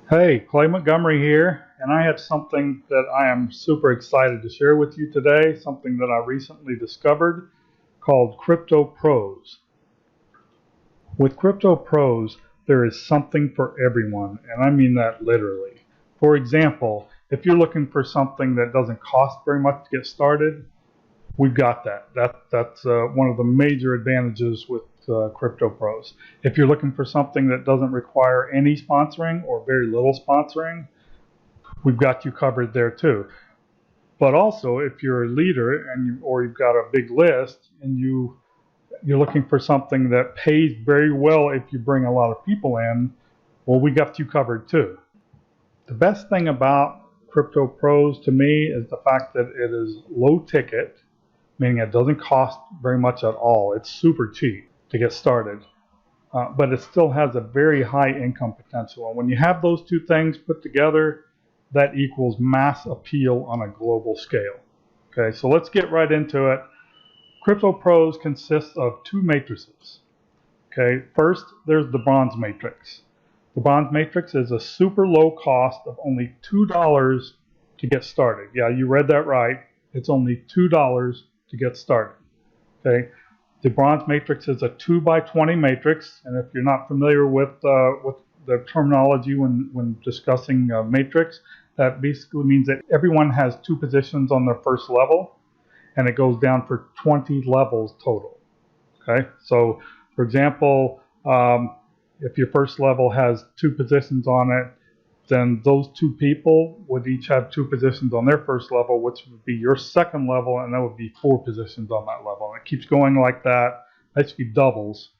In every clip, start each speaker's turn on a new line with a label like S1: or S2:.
S1: Hey, Clay Montgomery here, and I have something that I am super excited to share with you today, something that I recently discovered called Crypto Pros. With Crypto Pros, there is something for everyone, and I mean that literally. For example, if you're looking for something that doesn't cost very much to get started, we've got that. That's one of the major advantages with Crypto Pros. If you're looking for something that doesn't require any sponsoring or very little sponsoring, we've got you covered there too. But also, if you're a leader or you've got a big list and you're looking for something that pays very well if you bring a lot of people in, well, we got you covered too. The best thing about Crypto Pros to me is the fact that it is low ticket, meaning it doesn't cost very much at all. It's super cheap to get started, but it still has a very high income potential. And when you have those two things put together, that equals mass appeal on a global scale. Okay, so let's get right into it. Crypto Pros consists of two matrices. Okay, first there's the bronze matrix. The bronze matrix is a super low cost of only $2 to get started. Yeah, you read that right. It's only $2 to get started. Okay, the bronze matrix is a 2x20 matrix, and if you're not familiar with the terminology when discussing matrix, that basically means that everyone has two positions on their first level, and it goes down for 20 levels total. Okay, so for example, if your first level has two positions on it, then those two people would each have two positions on their first level, which would be your second level, and that would be four positions on that level. And it keeps going like that. Basically doubles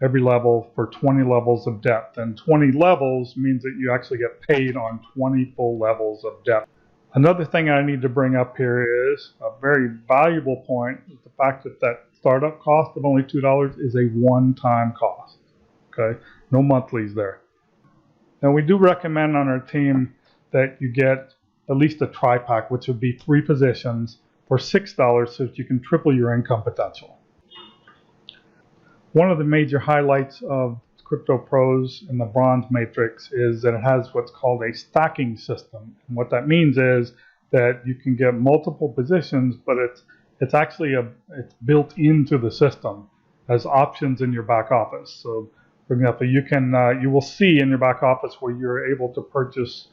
S1: every level for 20 levels of depth. And 20 levels means that you actually get paid on 20 full levels of depth. Another thing I need to bring up here is a very valuable point, is the fact that that startup cost of only $2 is a one-time cost. Okay, no monthlies there. And we do recommend on our team that you get at least a tri-pack, which would be 3 positions for $6 so that you can triple your income potential. One of the major highlights of Crypto Pros in the bronze matrix is that it has what's called a stacking system. And what that means is that you can get multiple positions, but it's actually it's built into the system as options in your back office. So for example, you will see in your back office where you're able to purchase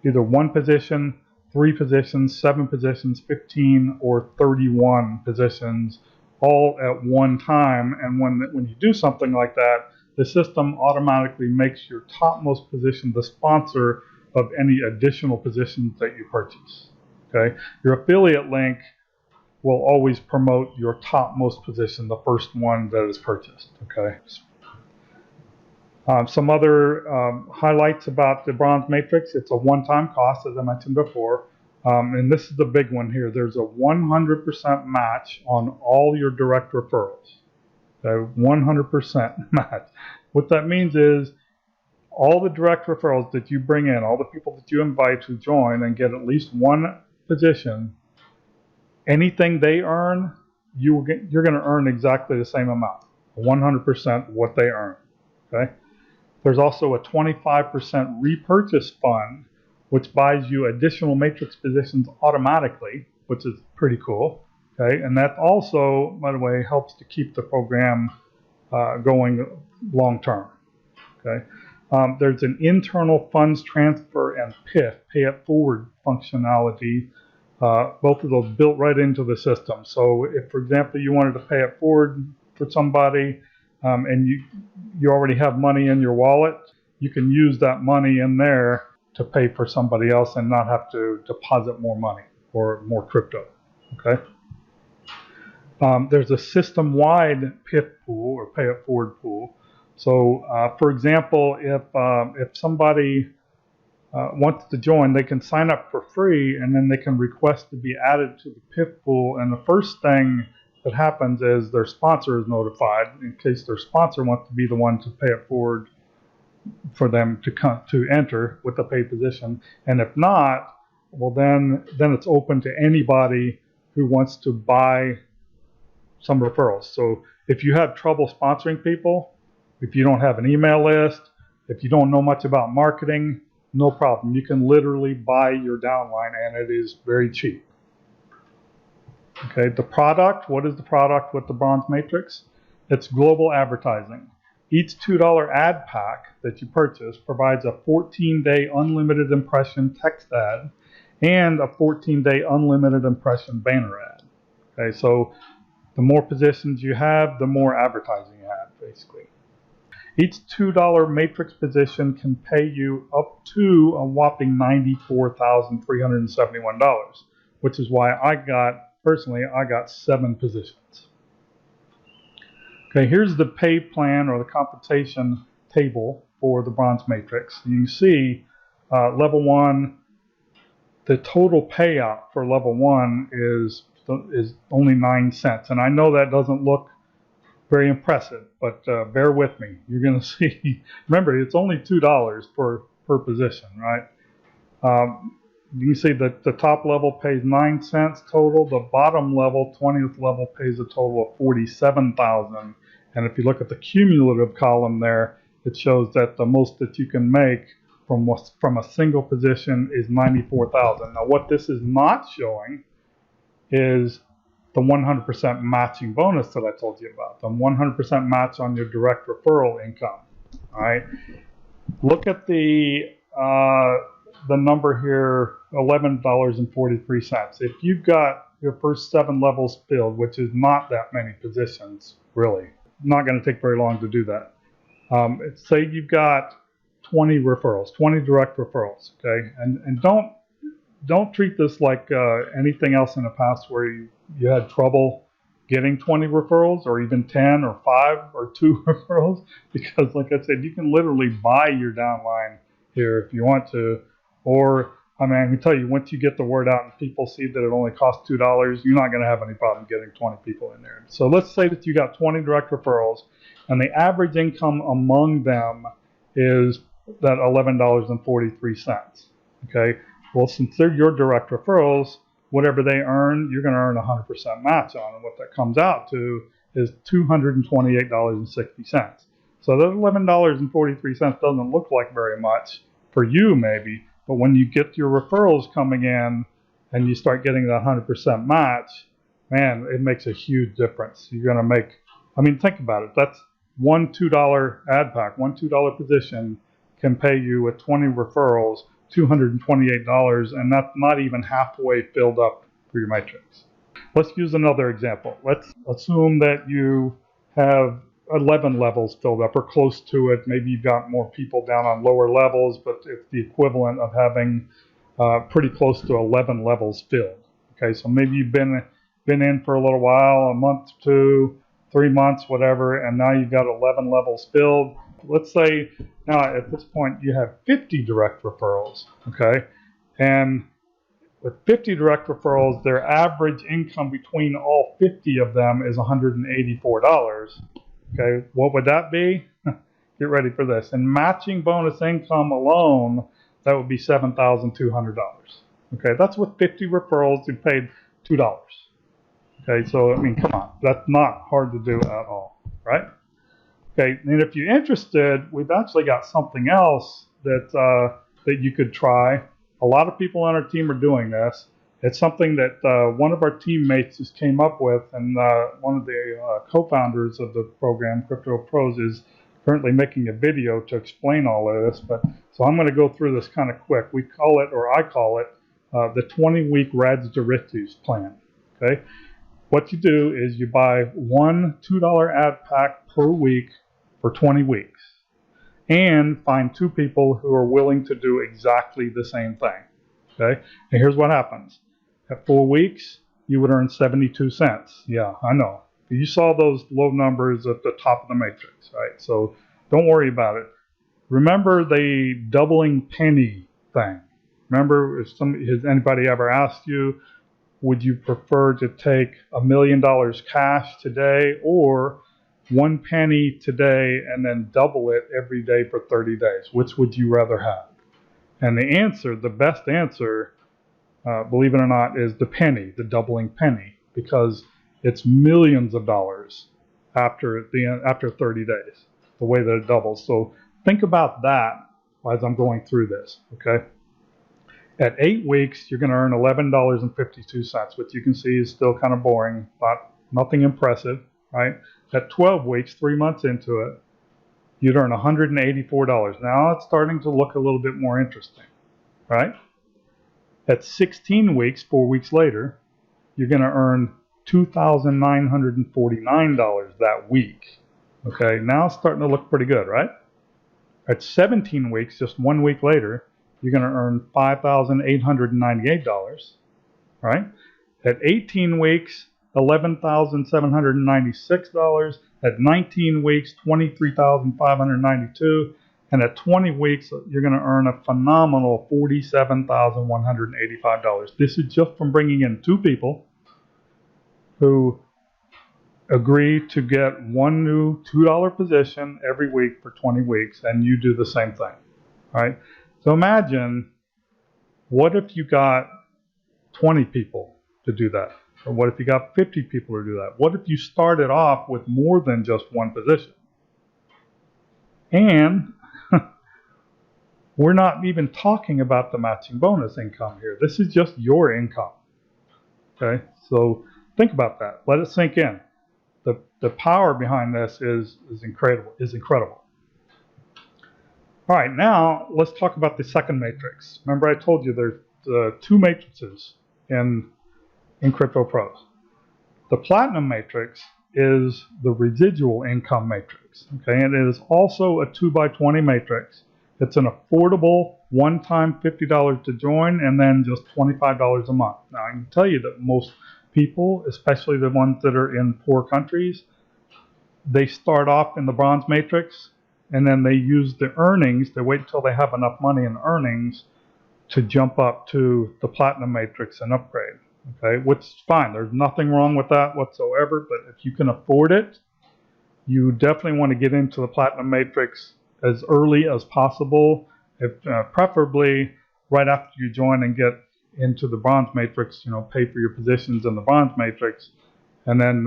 S1: either 1 position, 3 positions, 7 positions, 15, or 31 positions all at one time. And when you do something like that, the system automatically makes your topmost position the sponsor of any additional positions that you purchase. Okay, your affiliate link will always promote your topmost position, the first one that is purchased. Okay. Some other highlights about the bronze matrix: it's a one-time cost, as I mentioned before, and this is the big one here. There's a 100% match on all your direct referrals. A 100% match. What that means is all the direct referrals that you bring in, all the people that you invite to join and get at least one position, anything they earn, you're going to earn exactly the same amount, 100% what they earn. Okay. There's also a 25% repurchase fund, which buys you additional matrix positions automatically, which is pretty cool. Okay, and that also, by the way, helps to keep the program going long term. Okay, there's an internal funds transfer and PIF, pay it forward functionality. Both of those built right into the system. So if, for example, you wanted to pay it forward for somebody, and you already have money in your wallet, you can use that money in there to pay for somebody else and not have to deposit more money or more crypto. Okay. There's a system-wide PIF pool or pay it forward pool. So, for example, if somebody wants to join, they can sign up for free, and then they can request to be added to the PIF pool. And the first thing that happens is their sponsor is notified in case their sponsor wants to be the one to pay it forward for them to enter with the paid position. And if not, well, then it's open to anybody who wants to buy some referrals. So if you have trouble sponsoring people, if you don't have an email list, if you don't know much about marketing, no problem. You can literally buy your downline, and it is very cheap. Okay, the product, what is the product with the bronze matrix? It's global advertising. Each $2 ad pack that you purchase provides a 14-day unlimited impression text ad and a 14-day unlimited impression banner ad. Okay, so the more positions you have, the more advertising you have, basically. Each $2 matrix position can pay you up to a whopping $94,371, which is why personally, I got 7 positions. Okay, here's the pay plan or the compensation table for the bronze matrix. You can see level 1, the total payout for level 1 is only 9 cents. And I know that doesn't look very impressive, but bear with me. You're going to see, remember, it's only $2 per position, right? You can see that the top level pays 9 cents total. The bottom level, 20th level, pays a total of $47,000. And if you look at the cumulative column there, it shows that the most that you can make from a single position is $94,000. Now, what this is not showing is the 100% matching bonus that I told you about, the 100% match on your direct referral income. All right. Look at the number here, $11.43. If you've got your first 7 levels filled, which is not that many positions, really, not going to take very long to do that. Say you've got 20 referrals, 20 direct referrals, okay? And don't treat this like anything else in the past where you had trouble getting 20 referrals or even 10 or 5 or 2 referrals, because like I said, you can literally buy your downline here if you want to. Or, I mean, I can tell you, once you get the word out and people see that it only costs $2, you're not going to have any problem getting 20 people in there. So let's say that you got 20 direct referrals, and the average income among them is that $11.43. Okay. Well, since they're your direct referrals, whatever they earn, you're going to earn 100% match on. And what that comes out to is $228.60. So that $11.43 doesn't look like very much for you, maybe. But when you get your referrals coming in and you start getting that 100% match, man, it makes a huge difference. You're going to make, I mean, think about it. That's one $2 ad pack, one $2 position can pay you with 20 referrals, $228, and that's not even halfway filled up for your matrix. Let's use another example. Let's assume that you have 11 levels filled up or close to it. Maybe you've got more people down on lower levels, but it's the equivalent of having pretty close to 11 levels filled. Okay, so maybe you've been in for a little while, a month, 2, 3 months, whatever, and now you've got 11 levels filled. Let's say now at this point you have 50 direct referrals, okay? And with 50 direct referrals, their average income between all 50 of them is $184. Okay, what would that be? Get ready for this. And matching bonus income alone, that would be $7,200. Okay, that's with 50 referrals you paid $2. Okay, so I mean, come on, that's not hard to do at all, right? Okay, and if you're interested, we've actually got something else that that you could try. A lot of people on our team are doing this. It's something that one of our teammates just came up with, and one of the co-founders of the program, Crypto Pros, is currently making a video to explain all of this. But so I'm going to go through this kind of quick. We call it, or I call it, the 20-week Rads to Riches plan. Okay, what you do is you buy one $2 ad pack per week for 20 weeks, and find 2 people who are willing to do exactly the same thing. Okay, and here's what happens. At 4 weeks, you would earn 72 cents. Yeah, I know. You saw those low numbers at the top of the matrix, right? So don't worry about it. Remember the doubling penny thing. Remember, has anybody ever asked you, would you prefer to take $1 million cash today or 1 penny today and then double it every day for 30 days? Which would you rather have? And the answer, the best answer, believe it or not, is the penny, the doubling penny, because it's millions of dollars after 30 days, the way that it doubles. So think about that as I'm going through this, okay? At 8 weeks, you're going to earn $11.52, which you can see is still kind of boring, but nothing impressive, right? At 12 weeks, 3 months into it, you'd earn $184. Now it's starting to look a little bit more interesting, right? At 16 weeks, 4 weeks later, you're going to earn $2,949 that week. Okay, now it's starting to look pretty good, right? At 17 weeks, just 1 week later, you're going to earn $5,898, right? At 18 weeks, $11,796. At 19 weeks, $23,592. And at 20 weeks, you're going to earn a phenomenal $47,185. This is just from bringing in 2 people who agree to get one new $2 position every week for 20 weeks, and you do the same thing, right? So imagine, what if you got 20 people to do that? Or what if you got 50 people to do that? What if you started off with more than just one position? And we're not even talking about the matching bonus income here. This is just your income, okay? So think about that. Let it sink in. The power behind this is incredible. All right, now let's talk about the second matrix. Remember I told you there's 2 matrices in Crypto Pros. The Platinum matrix is the residual income matrix, okay? And it is also a 2x20 matrix. It's an affordable one-time $50 to join and then just $25 a month. Now I can tell you that most people, especially the ones that are in poor countries, they start off in the bronze matrix and then they use the earnings. They wait until they have enough money in earnings to jump up to the platinum matrix and upgrade, okay? Which is fine. There's nothing wrong with that whatsoever, but if you can afford it, you definitely want to get into the platinum matrix as early as possible, preferably right after you join and get into the bronze matrix, pay for your positions in the bronze matrix, and then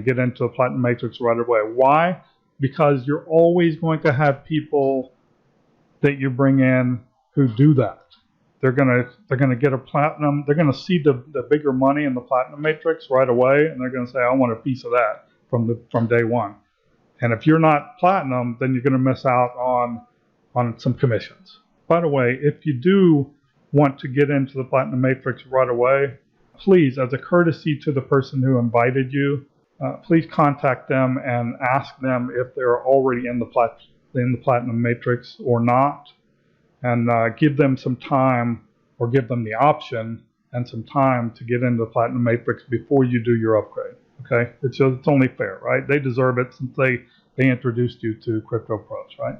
S1: get into the platinum matrix right away. Why? Because you're always going to have people that you bring in who do that. They're gonna get a platinum. They're gonna see the bigger money in the platinum matrix right away, and they're gonna say, "I want a piece of that from day one." And if you're not platinum, then you're gonna miss out on some commissions. By the way, if you do want to get into the platinum matrix right away, please, as a courtesy to the person who invited you, please contact them and ask them if they're already in the platinum matrix or not, and give them some time, or give them the option and some time to get into the platinum matrix before you do your upgrade. Okay, it's only fair, right? They deserve it since they introduced you to Crypto Pros, right?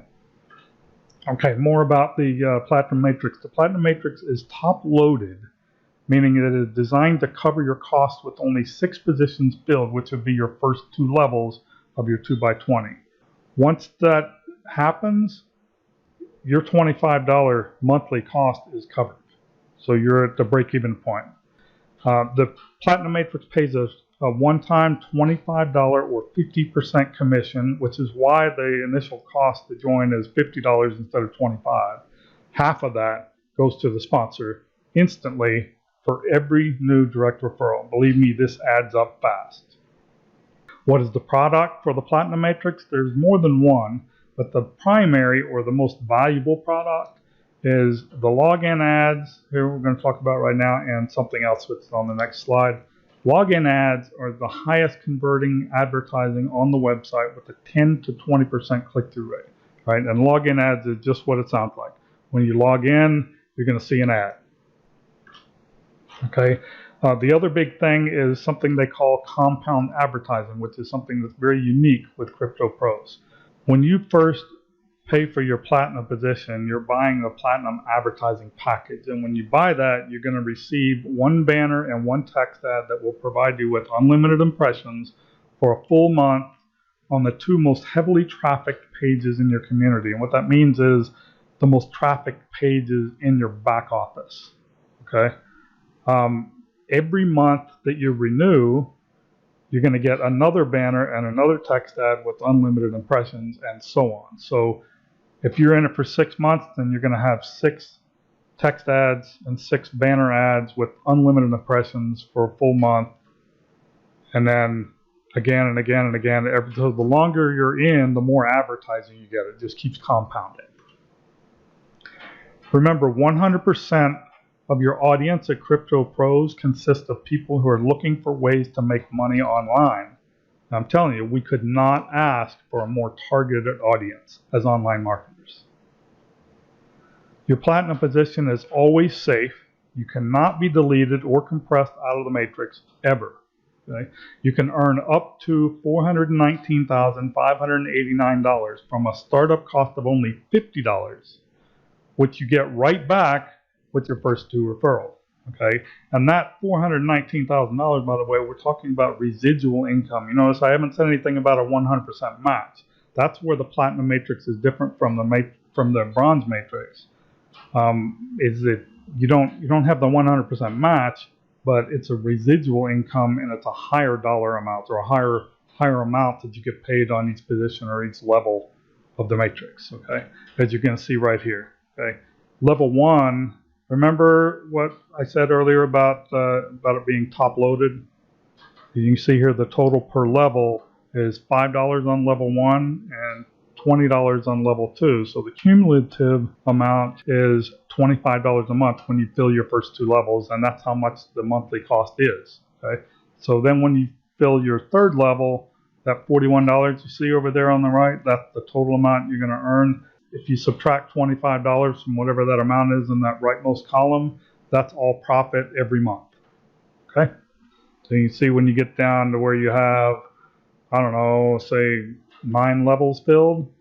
S1: Okay, more about the platinum matrix. The platinum matrix is top loaded, meaning that it is designed to cover your costs with only 6 positions filled, which would be your first 2 levels of your 2x20. Once that happens, your $25 monthly cost is covered. So you're at the break-even point. The Platinum Matrix pays a one-time $25 or 50% commission, which is why the initial cost to join is $50 instead of $25. Half of that goes to the sponsor instantly for every new direct referral. Believe me, this adds up fast. What is the product for the Platinum Matrix? There's more than one, but the primary or the most valuable product is the login ads, here we're going to talk about right now, and something else which is on the next slide. Login ads are the highest converting advertising on the website with a 10 to 20% click-through rate, right? And login ads is just what it sounds like. When you log in, you're going to see an ad. Okay. The other big thing is something they call compound advertising, which is something that's very unique with Crypto Pros. When you first pay for your platinum position, you're buying a platinum advertising package. And when you buy that, you're going to receive 1 banner and 1 text ad that will provide you with unlimited impressions for a full month on the 2 most heavily trafficked pages in your community. And what that means is the most trafficked pages in your back office. Okay. Every month that you renew, you're going to get another banner and another text ad with unlimited impressions and so on. So If you're in it for 6 months, then you're going to have 6 text ads and 6 banner ads with unlimited impressions for a full month. And then again and again and again. So the longer you're in, the more advertising you get. It just keeps compounding. Remember, 100% of your audience at Crypto Pros consists of people who are looking for ways to make money online. And I'm telling you, we could not ask for a more targeted audience as online marketers. Your platinum position is always safe. You cannot be deleted or compressed out of the matrix ever. Okay? You can earn up to $419,589 from a startup cost of only $50, which you get right back with your first 2 referrals. Okay, and that $419,000, by the way, we're talking about residual income. You notice I haven't said anything about a 100% match. That's where the platinum matrix is different from the bronze matrix. Is that you don't have the 100% match, but it's a residual income, and it's a higher dollar amount, or a higher amount that you get paid on each position or each level of the matrix. Okay, as you're going to see right here. Okay, level 1. Remember what I said earlier about it being top loaded? You can see here the total per level is $5 on level 1 and $20 on level 2. So the cumulative amount is $25 a month when you fill your first 2 levels, and that's how much the monthly cost is. Okay? So then when you fill your 3rd level, that $41 you see over there on the right, that's the total amount you're going to earn. If you subtract $25 from whatever that amount is in that rightmost column, that's all profit every month. Okay? So you can see when you get down to where you have, I don't know, say 9 levels filled,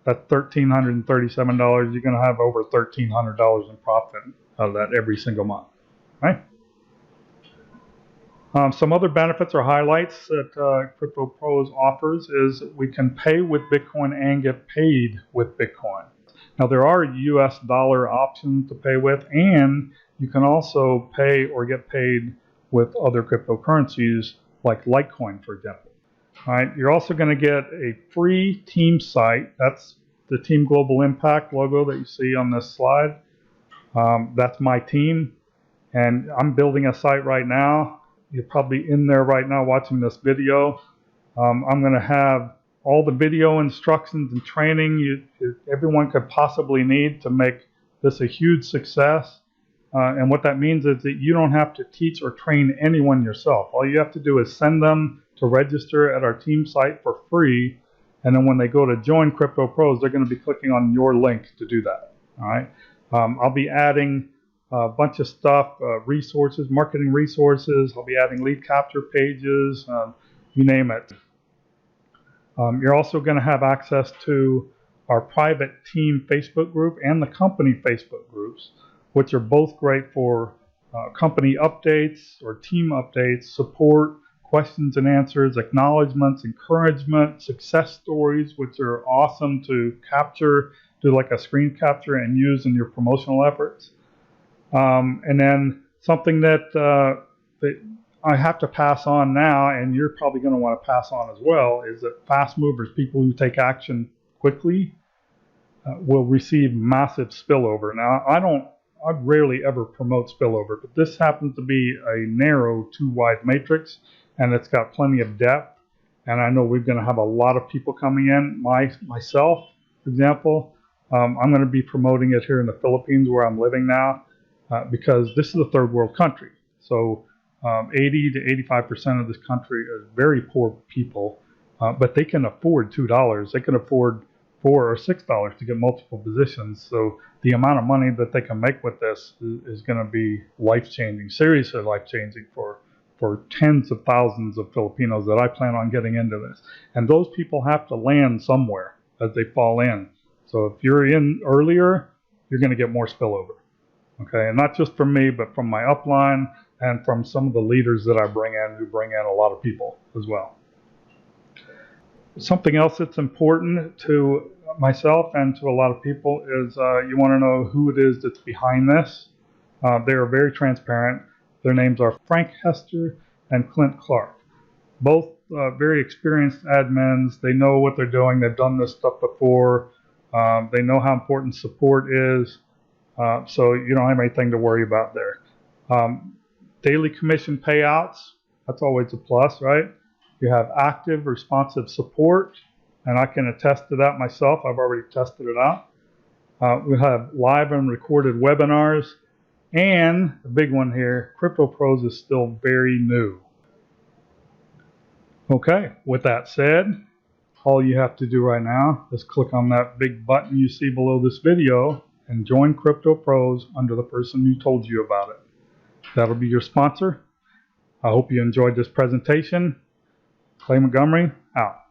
S1: that's $1,337. You're going to have over $1,300 in profit out of that every single month. Right? Some other benefits or highlights that Crypto Pros offers is we can pay with Bitcoin and get paid with Bitcoin. Now there are US dollar options to pay with, and you can also pay or get paid with other cryptocurrencies like Litecoin, for example. All right, you're also going to get a free team site. That's the Team Global Impact logo that you see on this slide. That's my team, and I'm building a site right now. You're probably in there right now watching this video. I'm going to have all the video instructions and training everyone could possibly need to make this a huge success. And what that means is that you don't have to teach or train anyone yourself. All you have to do is send them to register at our team site for free. And then when they go to join Crypto Pros, they're going to be clicking on your link to do that. All right. I'll be adding a bunch of stuff, resources, marketing resources. I'll be adding lead capture pages, you name it. You're also going to have access to our private team Facebook group and the company Facebook groups, which are both great for company updates or team updates, support, questions and answers, acknowledgments, encouragement, success stories, which are awesome to capture, do like a screen capture and use in your promotional efforts. And then something that I have to pass on now, and you're probably going to want to pass on as well, is that fast movers, people who take action quickly, will receive massive spillover. Now, I rarely ever promote spillover, but this happens to be a narrow, too wide matrix, and it's got plenty of depth. And I know we're going to have a lot of people coming in. Myself, for example, I'm going to be promoting it here in the Philippines where I'm living now. Because this is a third world country. So 80 to 85% of this country are very poor people, but they can afford $2. They can afford $4 or $6 to get multiple positions. So the amount of money that they can make with this is going to be life-changing, seriously life-changing for tens of thousands of Filipinos that I plan on getting into this. And those people have to land somewhere as they fall in. So if you're in earlier, you're going to get more spillover. Okay, and not just from me, but from my upline and from some of the leaders that I bring in, who bring in a lot of people as well. Something else that's important to myself and to a lot of people is you want to know who it is that's behind this. They are very transparent. Their names are Frank Hester and Clint Clark. Both very experienced admins. They know what they're doing. They've done this stuff before. They know how important support is, so you don't have anything to worry about there. Daily commission payouts, that's always a plus, right? You have active, responsive support, and I can attest to that myself. I've already tested it out. We have live and recorded webinars, and the big one here, Crypto Pros is still very new. Okay, with that said, all you have to do right now is click on that big button you see below this video and join Crypto Pros under the person who told you about it. That'll be your sponsor. I hope you enjoyed this presentation. Clay Montgomery, out.